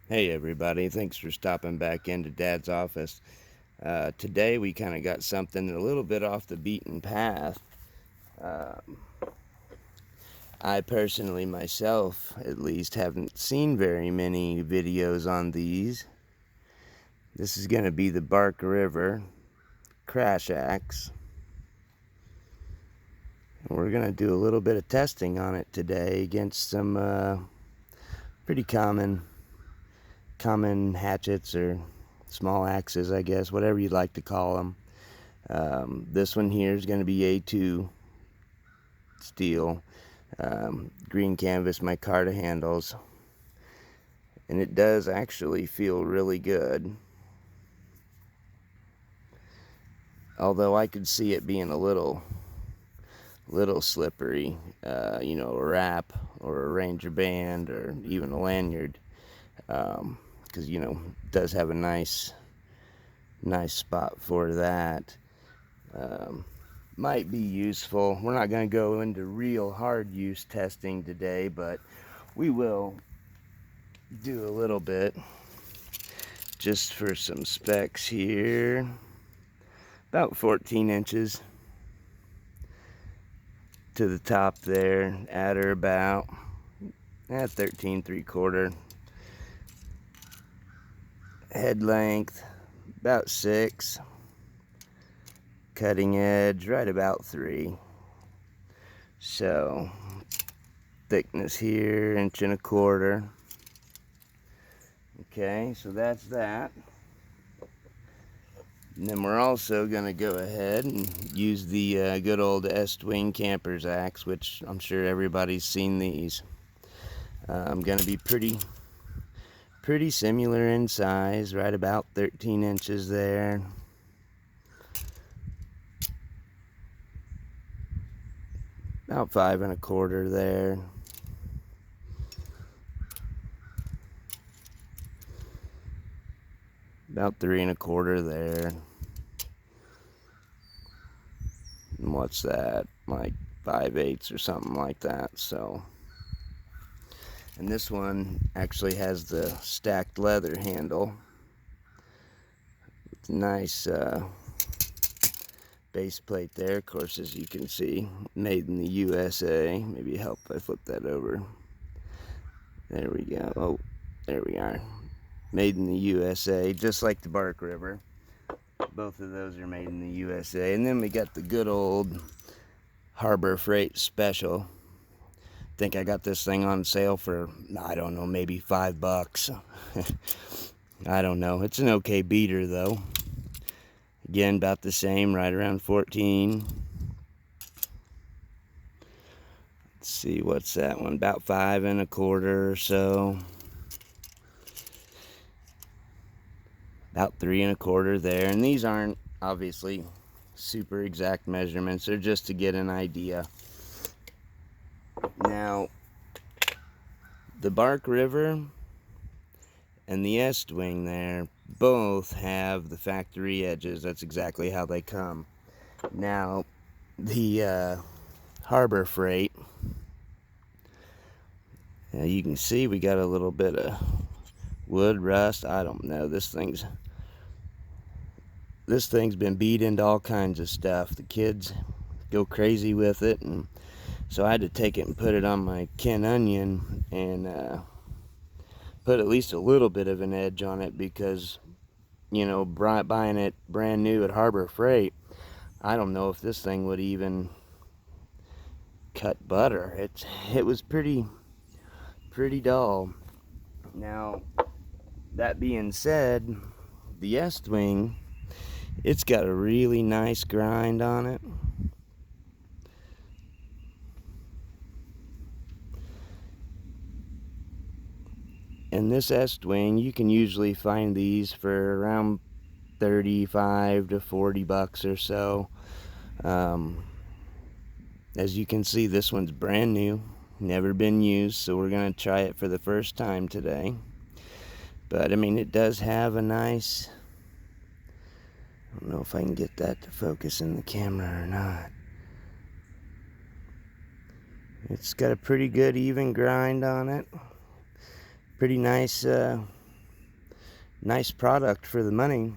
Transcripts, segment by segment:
Hey everybody, thanks for stopping back into Dad's office. Today we kind of got something a little bit off the beaten path. Uh, I personally, myself at least, haven't seen very many videos on these. This is going to be the Bark River Crash Axe. We're going to do a little bit of testing on it today against some pretty common hatchets or small axes, I guess, whatever you'd like to call them. This one here is going to be A2 steel, green canvas micarta handles, and it does actually feel really good. Although I could see it being a little slippery, a wrap or a ranger band or even a lanyard, because it does have a nice spot for that. Might be useful. We're not going to go into real hard use testing today, but we will do a little bit just for some specs here. About 14 inches to the top there, at or about 13 3/4. Head length about 6, cutting edge right about 3. So thickness here 1.25 inches. Okay, so that's that. And then we're also going to go ahead and use the good old Estwing camper's axe, which I'm sure everybody's seen these. I'm going to be pretty similar in size, right about 13 inches there. About 5.25 there. About 3.25 there. And what's that? Like 5/8 or something like that. So, and this one actually has the stacked leather handle. It's nice base plate there, of course, as you can see, made in the USA. Maybe help if I flip that over. There we go. Oh, there we are. Made in the USA, just like the Bark River. Both of those are made in the USA. And then we got the good old Harbor Freight Special. I think I got this thing on sale for, I don't know, maybe $5. I don't know. It's an okay beater though. Again, about the same, right around 14. Let's see, what's that one? About 5.25 or so. About 3.25 there. And these aren't obviously super exact measurements. They're just to get an idea. Now, the Bark River and the Estwing there both have the factory edges. That's exactly how they come. Now, the Harbor Freight, you can see we got a little bit of wood rust. I don't know. This thing's been beat into all kinds of stuff. The kids go crazy with it, and so I had to take it and put it on my Ken Onion and put at least a little bit of an edge on it, because buying it brand new at Harbor Freight, I don't know if this thing would even cut butter. It was pretty dull. Now, that being said, the Estwing, it's got a really nice grind on it. And this Estwing, you can usually find these for around 35 to 40 bucks or so. As you can see, this one's brand new, never been used, so we're going to try it for the first time today. But I mean, it does have a nice, I don't know if I can get that to focus in the camera or not. It's got a pretty good even grind on it. Pretty nice nice product for the money.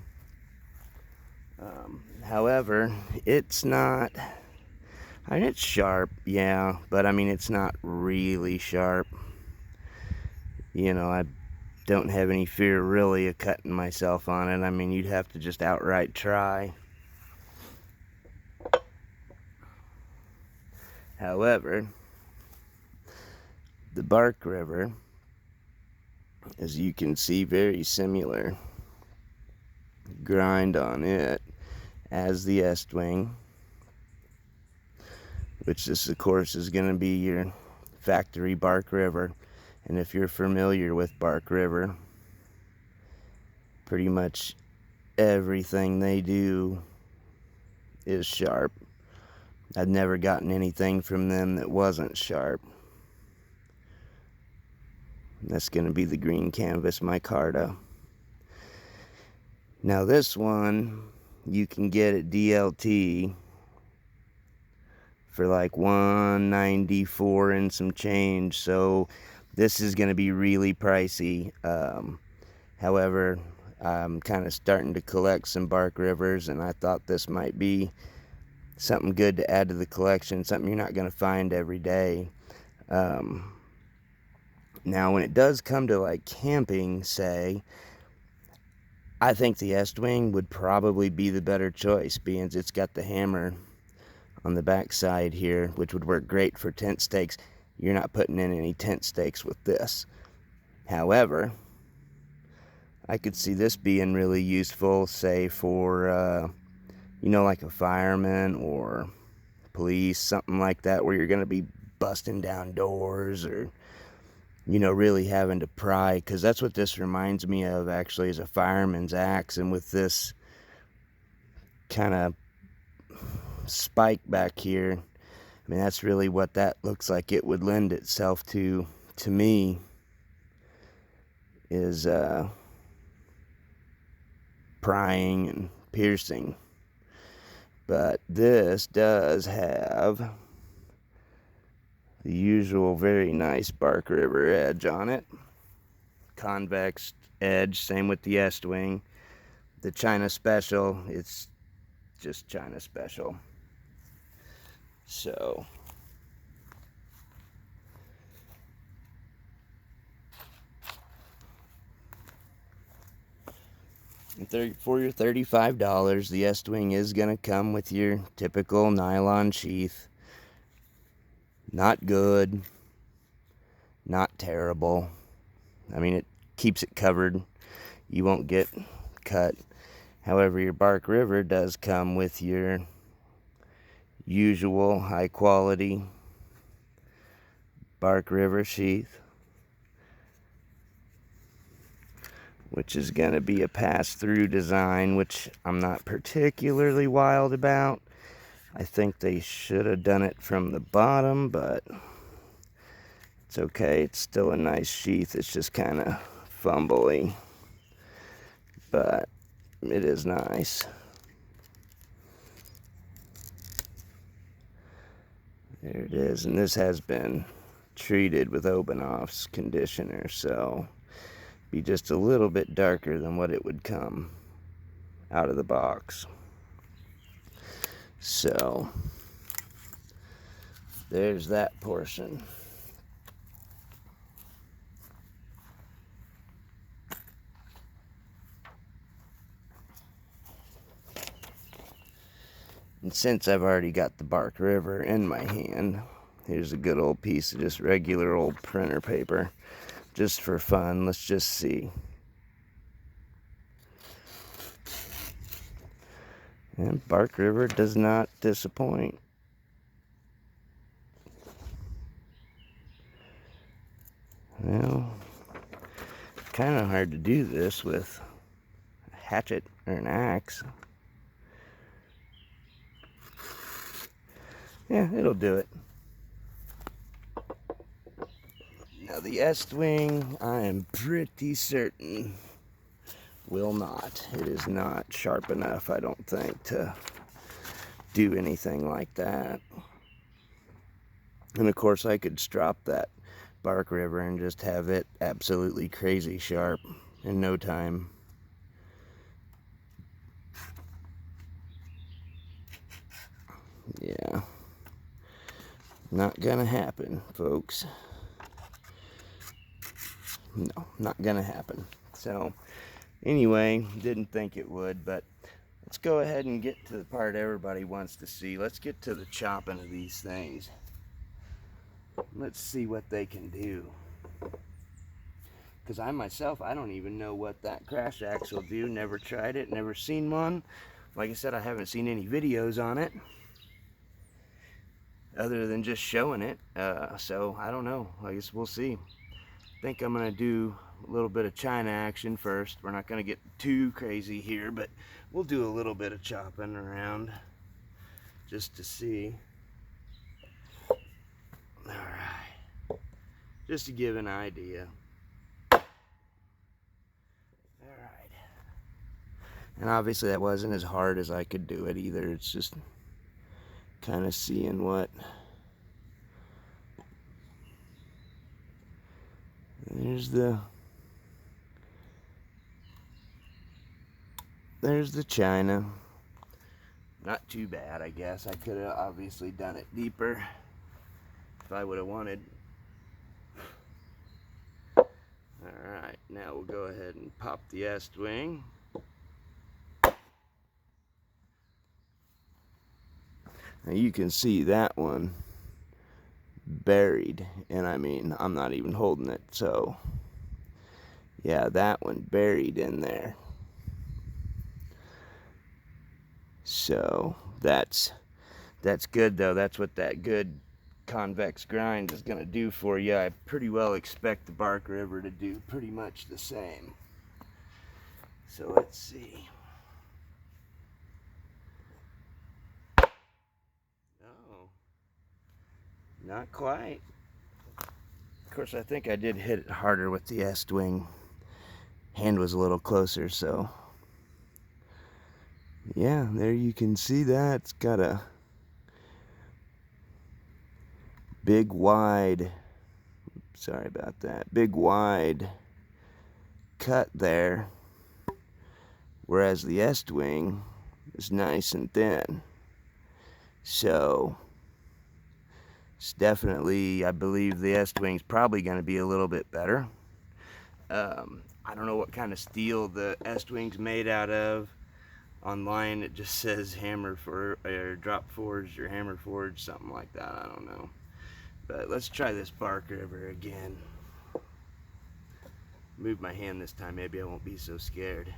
However, it's not, I mean, it's sharp, yeah, but I mean, it's not really sharp. You know, I don't have any fear really of cutting myself on it. I mean, you'd have to just outright try. However, the Bark River, as you can see, very similar grind on it as the Estwing, which this of course is going to be your factory Bark River. And if you're familiar with Bark River, pretty much everything they do is sharp. I've never gotten anything from them that wasn't sharp. That's going to be the green canvas micarta. Now this one you can get at DLT for like $194 and some change, so this is going to be really pricey. However, I'm kind of starting to collect some Bark Rivers, and I thought this might be something good to add to the collection, something you're not going to find every day. Now when it does come to like camping, say, I think the Estwing would probably be the better choice, being it's got the hammer on the back side here, which would work great for tent stakes. You're not putting in any tent stakes with this. However, I could see this being really useful, say for, you know, like a fireman or police, something like that, where you're going to be busting down doors or, you know, really having to pry, because that's what this reminds me of actually, is a fireman's axe. And with this kind of spike back here, I mean, that's really what that looks like it would lend itself to me, is prying and piercing. But this does have the usual very nice Bark River edge on it. Convex edge, same with the Estwing. The China Special, it's just China Special. So, for your $35, the Estwing is going to come with your typical nylon sheath. Not good, not terrible. I mean, it keeps it covered. You won't get cut. However, your Bark River does come with your usual high quality Bark River sheath, which is going to be a pass-through design, which I'm not particularly wild about. I think they should have done it from the bottom, but it's okay. It's still a nice sheath. It's just kind of fumbly, but it is nice. There it is, and this has been treated with Obanoff's conditioner, so be just a little bit darker than what it would come out of the box. So there's that portion. And since I've already got the Bark River in my hand, here's a good old piece of just regular old printer paper. Just for fun, let's just see. And Bark River does not disappoint. Well, kind of hard to do this with a hatchet or an axe. Yeah, it'll do it. Now the Estwing, I am pretty certain, will not. It is not sharp enough, I don't think, to do anything like that. And of course I could strop that Bark River and just have it absolutely crazy sharp in no time. Yeah. Not gonna happen, folks. No, not gonna happen. So, anyway, didn't think it would, but let's go ahead and get to the part everybody wants to see. Let's get to the chopping of these things. Let's see what they can do. Because I myself, I don't even know what that crash axe will do. Never tried it, never seen one. Like I said, I haven't seen any videos on it other than just showing it. So I don't know. I guess we'll see. I think I'm going to do a little bit of China action first. We're not going to get too crazy here, but we'll do a little bit of chopping around just to see. Alright. Just to give an idea. And obviously that wasn't as hard as I could do it either. It's just kind of seeing what. There's the China. Not too bad, I guess. I could have obviously done it deeper if I would have wanted. Alright, now we'll go ahead and pop the Estwing. Now you can see that one buried, and I mean, I'm not even holding it, so yeah, that one buried in there. So that's good though. That's what that good convex grind is going to do for you. I pretty well expect the bark river to do pretty much the same. So let's see. Oh, not quite. Of course, I think I did hit it harder with the Estwing. Hand was a little closer, so yeah, there you can see that. It's got a big wide, sorry about that, big wide cut there, whereas the Estwing is nice and thin. So it's definitely, I believe the Estwing's probably going to be a little bit better. I don't know what kind of steel the Estwing's made out of. Online it just says hammer for or drop forged or hammer forged, something like that. I don't know. But let's try this bark river again. Move my hand this time, maybe I won't be so scared.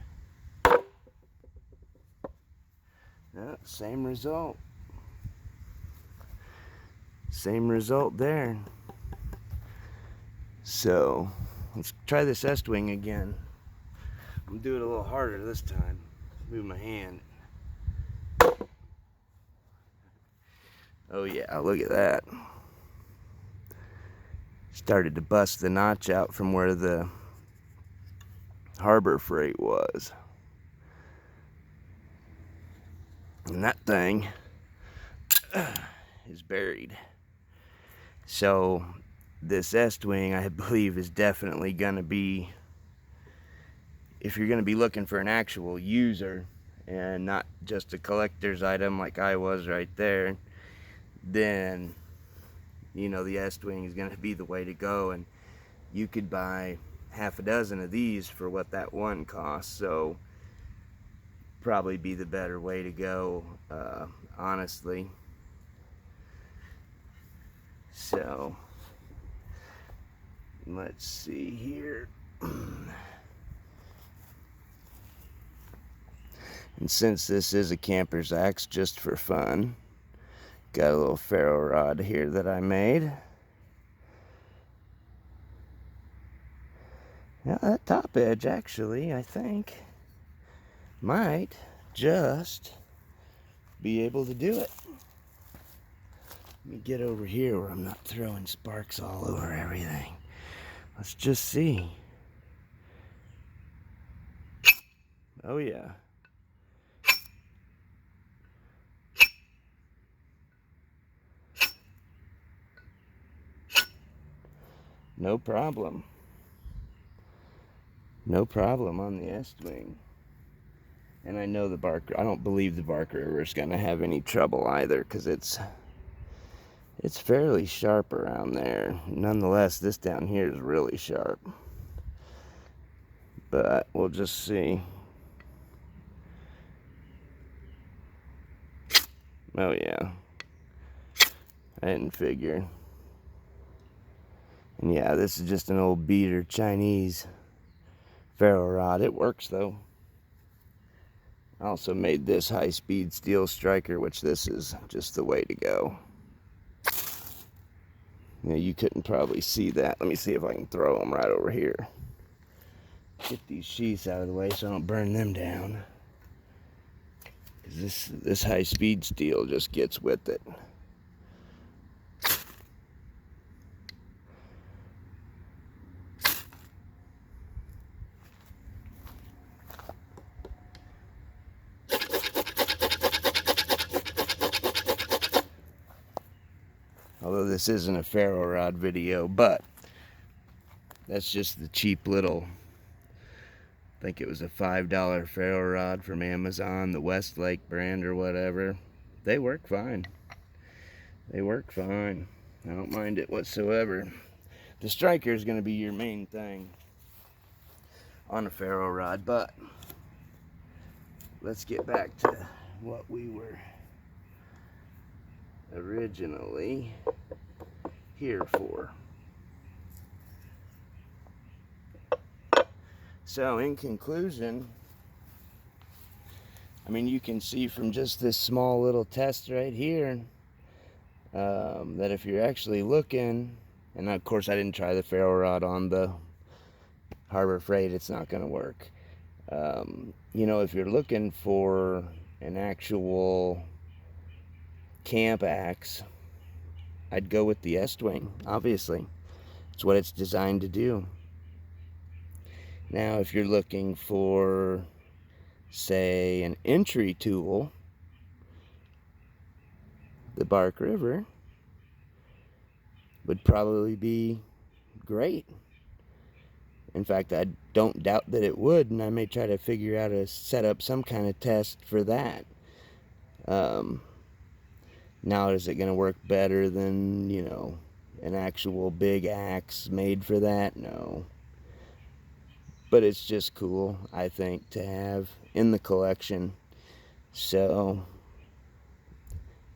Same result. Same result there. So let's try this Estwing again. I'm gonna do it a little harder this time. Move my hand. Oh yeah, look at that. Started to bust the notch out from where the Harbor Freight was. And that thing is buried. So this Estwing, I believe, is definitely going to be, if you're going to be looking for an actual user and not just a collector's item like I was right there, then you know the Estwing is going to be the way to go. And you could buy half a dozen of these for what that one costs, so probably be the better way to go, honestly. So let's see here. And since this is a camper's axe, just for fun, got a little ferro rod here that I made. Now that top edge, actually, I think might just be able to do it. Let me get over here where I'm not throwing sparks all over everything. Let's just see. Oh yeah. No problem. No problem on the Estwing. And I know I don't believe the bark river is going to have any trouble either, because it's fairly sharp around there. Nonetheless, this down here is really sharp. But we'll just see. Oh yeah, I didn't figure. And yeah, this is just an old beater Chinese ferro rod. It works though. I also made this high-speed steel striker, which this is just the way to go. Yeah, you couldn't probably see that. Let me see if I can throw them right over here. Get these sheaths out of the way so I don't burn them down. Because this high-speed steel just gets with it. Although this isn't a ferro rod video, but that's just the cheap little, I think it was a $5 ferro rod from Amazon, the Westlake brand or whatever. They work fine. They work fine. I don't mind it whatsoever. The striker is going to be your main thing on a ferro rod, but let's get back to what we were originally here for. So in conclusion, I mean, you can see from just this small little test right here that if you're actually looking, and of course I didn't try the ferro rod on the Harbor Freight, it's not going to work. You know, if you're looking for an actual camp axe, I'd go with the Estwing, obviously. It's what it's designed to do. Now, if you're looking for, say, an entry tool, the Bark River would probably be great. In fact, I don't doubt that it would, and I may try to figure out a set up some kind of test for that. Now, is it going to work better than, you know, an actual big axe made for that? No. But it's just cool, I think, to have in the collection. So,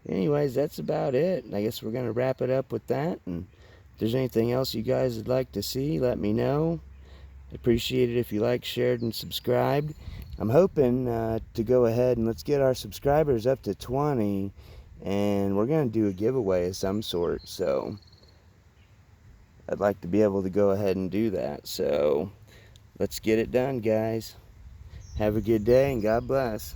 anyways, that's about it. I guess we're going to wrap it up with that. And if there's anything else you guys would like to see, let me know. I'd appreciate it if you liked, shared, and subscribed. I'm hoping to go ahead and let's get our subscribers up to 20. And we're going to do a giveaway of some sort. So, I'd like to be able to go ahead and do that. So, let's get it done, guys. Have a good day and God bless.